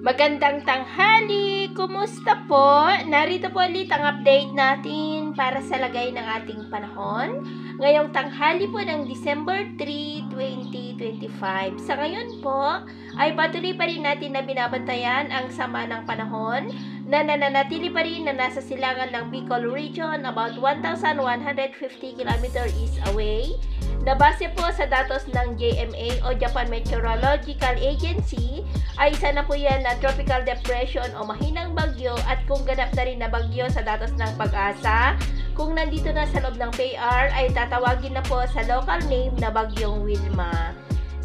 Magandang tanghali! Kumusta po? Narito po ulit ang update natin para sa lagay ng ating panahon. Ngayong tanghali po ng December 3, 2025. Sa ngayon po, ay patuloy pa rin natin na binabantayan ang sama ng panahon na nananatili pa rin na nasa silangan ng Bicol Region about 1,150 km east away. Na base po sa datos ng JMA o Japan Meteorological Agency, ay isa na po yan na tropical depression o mahinang bagyo at kung ganap na rin na bagyo sa datos ng Pag-asa, kung nandito na sa loob ng PAR ay tatawagin na po sa local name na Bagyong Wilma.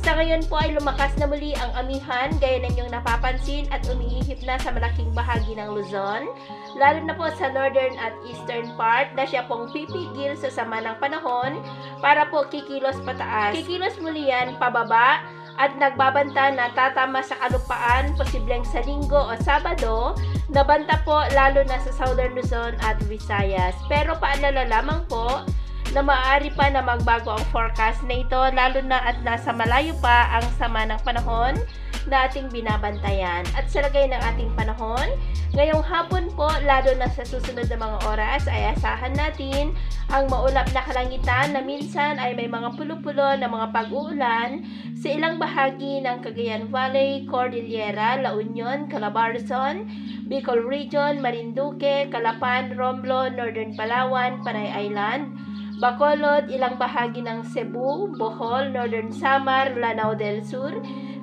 Sa ngayon po ay lumakas na muli ang amihan gaya ng inyong napapansin at umiihip na sa malaking bahagi ng Luzon, lalo na po sa northern at eastern part na siya pong pipigil sa sama ng panahon para po kikilos pataas. Kikilos muli yan pababa at nagbabanta na tatama sa kalupaan posibleng sa Linggo o Sabado, nabanta po lalo na sa southern Luzon at Visayas. Pero paalala lamang po na maaari pa na magbago ang forecast na ito lalo na at nasa malayo pa ang sama ng panahon na ating binabantayan. At sa lagay ng ating panahon, ngayong hapon po, lalo na sa susunod na mga oras, ay asahan natin ang maulap na kalangitan na minsan ay may mga pulo-pulo na mga pag-uulan sa ilang bahagi ng Cagayan Valley, Cordillera, La Union, Calabarzon, Bicol Region, Marinduque, Calapan, Romblon, Northern Palawan, Panay Island, Bacolod, ilang bahagi ng Cebu, Bohol, Northern Samar, Lanao del Sur,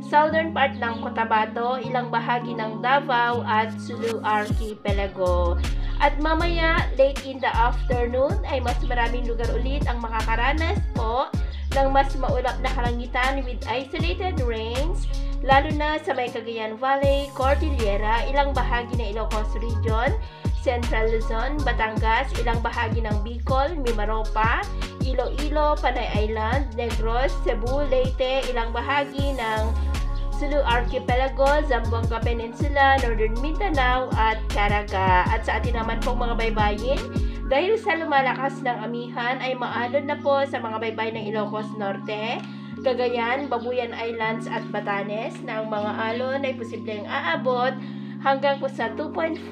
southern part ng Cotabato, ilang bahagi ng Davao at Sulu Archipelago. At mamaya, late in the afternoon, ay mas maraming lugar ulit ang makakaranas po ng mas maulap na kalangitan with isolated rains, lalo na sa may Cagayan Valley, Cordillera, ilang bahagi ng Ilocos Region, Central Luzon, Batangas, ilang bahagi ng Bicol, Mimaropa, Iloilo, Panay Island, Negros, Cebu, Leyte, ilang bahagi ng Sulu Archipelago, Zamboanga Peninsula, Northern Mindanao at Caraga. At sa atin naman pong mga baybayin, dahil sa lumalakas ng amihan ay maalon na po sa mga baybay ng Ilocos Norte, Cagayan, Babuyan Islands at Batanes na ang mga alon ay posibleng aabot hanggang po sa 2.5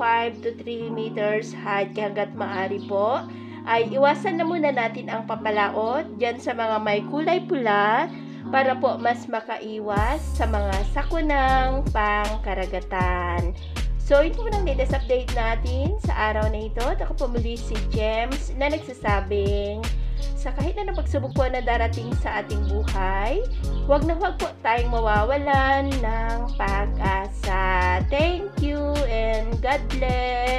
to 3 meters height. Hanggat maaari po ay iwasan na muna natin ang papalaot dyan sa mga may kulay pula para po mas makaiwas sa mga sakunang pangkaragatan. So, ito po ang latest update natin sa araw na ito. At ako po muli si Gems na nagsasabing sa kahit na pagsubok po na darating sa ating buhay, huwag na huwag po tayong mawawalan ng pag-asa. Thank you and God bless!